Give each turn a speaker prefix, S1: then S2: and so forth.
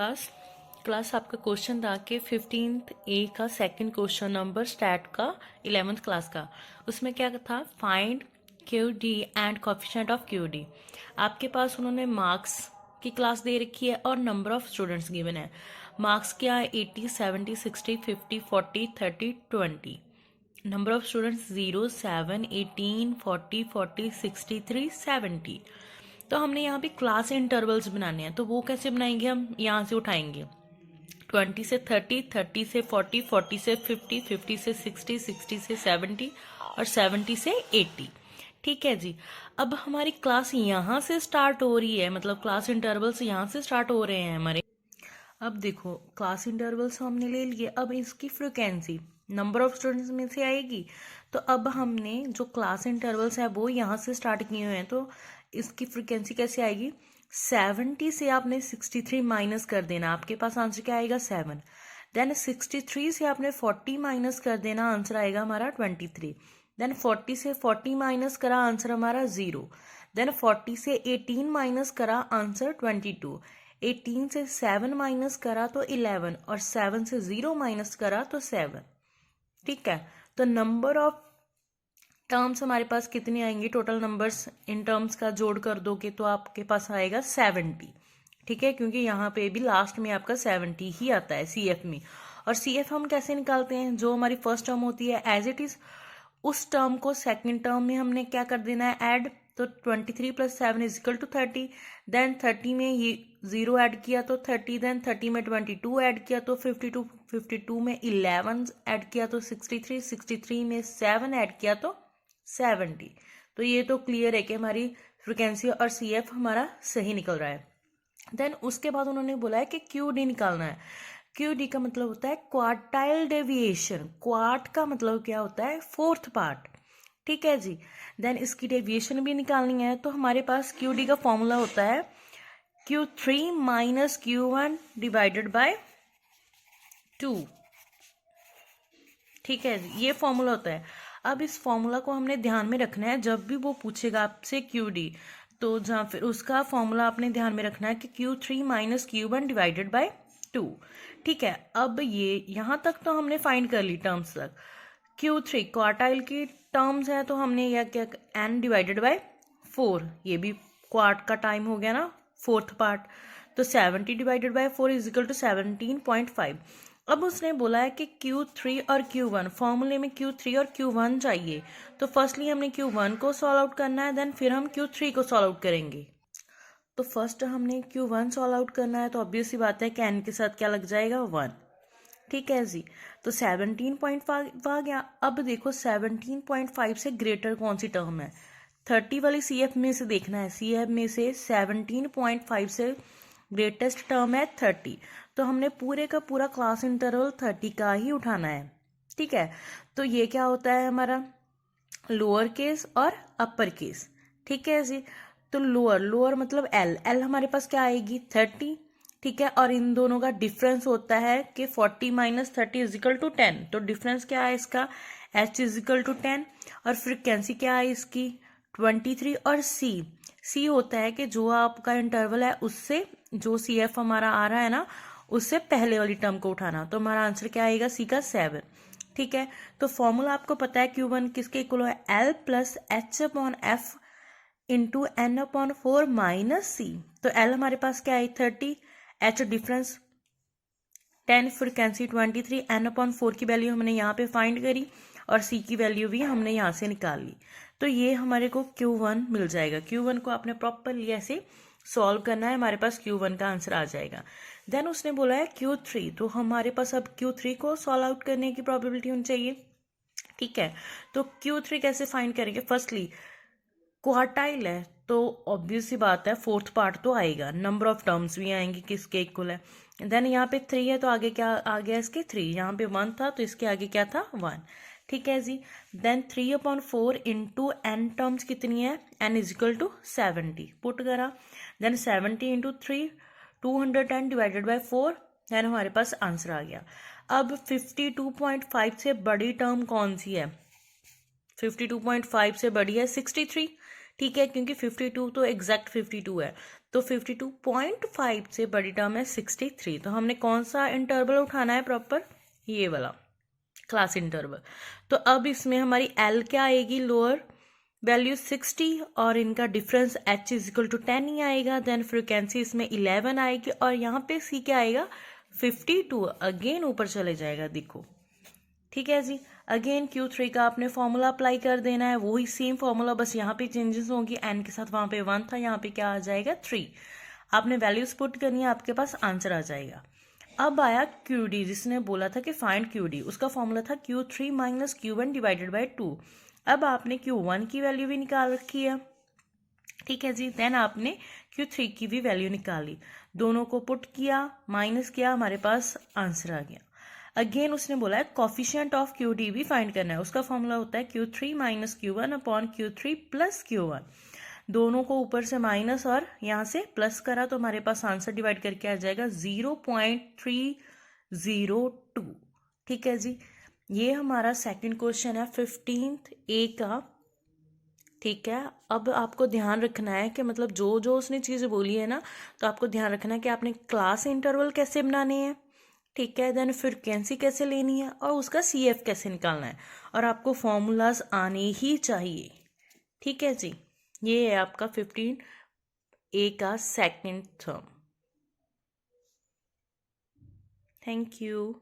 S1: Class class आपका question था कि 15th ए का सेकंड क्वेश्चन नंबर स्टैट का 11th क्लास का। उसमें क्या था, find Q D and coefficient of Q D. आपके पास उन्होंने मार्क्स की क्लास दे रखी है और नंबर ऑफ स्टूडेंट्स गिवन है। मार्क्स क्या है, 80, 70, 60, 50, 40, 30, 20। Number of students 0, 7, 18, 40, 40, 63, 70। तो हमने यहाँ पे क्लास इंटरवल्स बनाने हैं, तो वो कैसे बनाएंगे, हम यहाँ से उठाएंगे 20 से 30, 30 से 40, 40 से 50, 50 से 60, 60 से 70 और 70 से 80। ठीक है जी। अब हमारी क्लास यहाँ से स्टार्ट हो रही है, मतलब क्लास इंटरवल्स यहाँ से स्टार्ट हो रहे हैं हमारे। अब देखो क्लास इंटरवल्स हमने ले लिए, अब इसकी फ्रिक्वेंसी नंबर ऑफ स्टूडेंट्स में से आएगी। तो अब हमने जो क्लास इंटरवल्स है वो यहाँ से स्टार्ट किए हुए हैं, तो इसकी फ्रिक्वेंसी कैसे आएगी, 70 से आपने 63 माइनस कर देना, आपके पास आंसर क्या आएगा 7। देन 63 से आपने 40 माइनस कर देना, आंसर आएगा हमारा 23। देन 40 से 40 माइनस करा, आंसर हमारा 0। देन 40 से 18 माइनस करा, आंसर 22। 18 से 7 माइनस करा तो 11 और 7 से 0 माइनस करा तो 7। ठीक है, तो नंबर ऑफ टर्म्स हमारे पास कितने आएंगे, टोटल नंबर्स इन टर्म्स का जोड़ कर दोगे तो आपके पास आएगा 70। ठीक है, क्योंकि यहाँ पे भी लास्ट में आपका 70 ही आता है CF में। और CF हम कैसे निकालते हैं, जो हमारी फर्स्ट टर्म होती है एज इट इज उस टर्म को सेकंड टर्म में हमने क्या कर देना है, ऐड। तो 23 + 7 = 30। देन 30 में ये 0 ऐड किया तो 30। देन 30 में 22 ऐड किया तो 52। 52 में 11 ऐड किया तो 63। 63 में 7 ऐड किया तो 70। तो ये तो क्लियर है कि हमारी फ्रिक्वेंसी और CF हमारा सही निकल रहा है। देन उसके बाद उन्होंने बोला है कि QD निकालना है। QD का मतलब होता है क्वार्टाइल डेविएशन। क्वार्ट का मतलब क्या होता है, फोर्थ पार्ट। ठीक है जी। देन इसकी डेविएशन भी निकालनी है, तो हमारे पास QD का फॉर्मूला होता है Q3 - Q1 / 2। ठीक है जी, ये फॉर्मूला होता है। अब इस फॉर्मूला को हमने ध्यान में रखना है, जब भी वो पूछेगा आपसे QD, तो जहाँ फिर उसका फॉर्मूला आपने ध्यान में रखना है कि Q3 - Q1 / 2। ठीक है, अब ये यहाँ तक तो हमने फाइंड कर ली टर्म्स तक। Q3 क्वार्टाइल की टर्म्स है, तो हमने यह क्या, n / 4, ये भी क्वार्ट का टाइम हो गया ना, फोर्थ पार्ट। तो 70 / 4 = 17.5। अब उसने बोला है कि Q3 और Q1, फॉर्मूले में Q3 और Q1 चाहिए, तो फर्स्टली हमने Q1 को सॉल्व आउट करना है, देन फिर हम Q3 को सॉल्व आउट करेंगे। तो फर्स्ट हमने Q1 सॉल्व आउट करना है, तो ऑब्वियस सी बात है कि n के साथ क्या लग जाएगा, 1। ठीक है जी, तो 17.5 आ गया। अब देखो 17.5 से ग्रेटर कौन सी टर्म है, 30 वाली CF में से देखना है। CF में से 17.5 से ग्रेटेस्ट टर्म है 30, तो हमने पूरे का पूरा क्लास इंटरवल 30 का ही उठाना है। ठीक है, तो ये क्या होता है हमारा, लोअर केस और अपर केस। ठीक है जी, तो लोअर मतलब L हमारे पास क्या आएगी, 30। ठीक है, और इन दोनों का डिफरेंस होता है कि 40 - 30 = 10। तो डिफरेंस क्या है इसका, H = 10। और फ्रिक्वेंसी क्या है इसकी, 23। और C होता है कि जो आपका इंटरवल है उससे जो CF हमारा आ रहा है ना, उससे पहले वाली टर्म को उठाना। तो हमारा आंसर क्या आएगा, C का 7। ठीक है, तो फॉर्मूला आपको पता है Q1 किसके इक्वल है, L + H/F × N/4 - C। तो L हमारे पास क्या है, 30, H डिफरेंस 10, फ्रिक्वेंसी 23, N/4 की वैल्यू हमने यहाँ पे फाइंड करी और C की वैल्यू भी हमने यहाँ से निकाल ली। तो ये हमारे को Q1 मिल जाएगा। Q1 को आपने प्रॉपरली ऐसे सॉल्व करना है, हमारे पास Q1 का आंसर आ जाएगा। देन उसने बोला है Q3, तो हमारे पास अब Q3 को सॉल्व आउट करने की प्रोबेबिलिटी होनी चाहिए। ठीक है, तो Q3 कैसे फाइंड करेंगे, फर्स्टली क्वार्टाइल है तो ऑब्वियस सी बात है फोर्थ पार्ट तो आएगा, नंबर ऑफ टर्म्स भी आएंगे किसके इक्वल है। देन यहाँ पे 3 है तो आगे क्या आ गया इसके, 3। यहाँ पे 1 था तो इसके आगे क्या था, 1। ठीक है जी। देन 3/4 × n टर्म्स कितनी है, n = 70 पुट करा। देन 70 × 3, 210 / 4। देन हमारे पास आंसर आ गया। अब 52.5 से बड़ी टर्म कौन सी है, 52.5 से बड़ी है 63। ठीक है, क्योंकि 52 तो एग्जैक्ट 52 है, तो 52.5 से बड़ी टर्म है 63। तो हमने कौन सा इंटरवल उठाना है प्रॉपर, ये वाला क्लास इंटरवल। तो अब इसमें हमारी एल क्या आएगी, लोअर वैल्यू 60 और इनका difference h is equal to 10 ही आएगा। देन फ्रिक्वेंसी इसमें 11 आएगी और यहाँ पे सी क्या आएगा 52, अगेन ऊपर चले जाएगा देखो, ठीक है जी। अगेन Q3 का आपने फॉर्मूला अप्लाई कर देना है, वही सेम फॉर्मूला, बस यहाँ पे चेंजेस होंगी, n के साथ वहाँ पे 1 था, यहाँ पे क्या आ जाएगा 3। आपने वैल्यूज पुट करनी है, आपके पास आंसर आ जाएगा। अब आया QD, जिसने बोला था कि फाइंड QD, उसका फॉर्मूला था Q3 minus Q1 divided by 2। अब आपने Q1 की वैल्यू भी निकाल रखी है, ठीक है जी। देन आपने Q3 की भी वैल्यू निकाली, दोनों को पुट किया, माइनस किया, हमारे पास आंसर आ गया। अगेन उसने बोला है कॉफिशिएंट ऑफ QD भी फाइंड करना है, उसका फॉर्मूला होता है Q3 minus Q1 upon Q3 plus Q1। दोनों को ऊपर से माइनस और यहाँ से प्लस करा तो हमारे पास आंसर डिवाइड करके आ जाएगा 0.302, ठीक है जी। ये हमारा सेकंड क्वेश्चन है 15th A का, ठीक है। अब आपको ध्यान रखना है कि मतलब जो जो उसने चीज़ें बोली है ना, तो आपको ध्यान रखना है कि आपने क्लास इंटरवल कैसे बनाने हैं, ठीक है। देन फ्रिक्वेंसी कैसे लेनी है और उसका CF कैसे निकालना है, और आपको फॉर्मूलाज आने ही चाहिए, ठीक है जी। ये है आपका 15A का सेकंड टर्म। Thank you.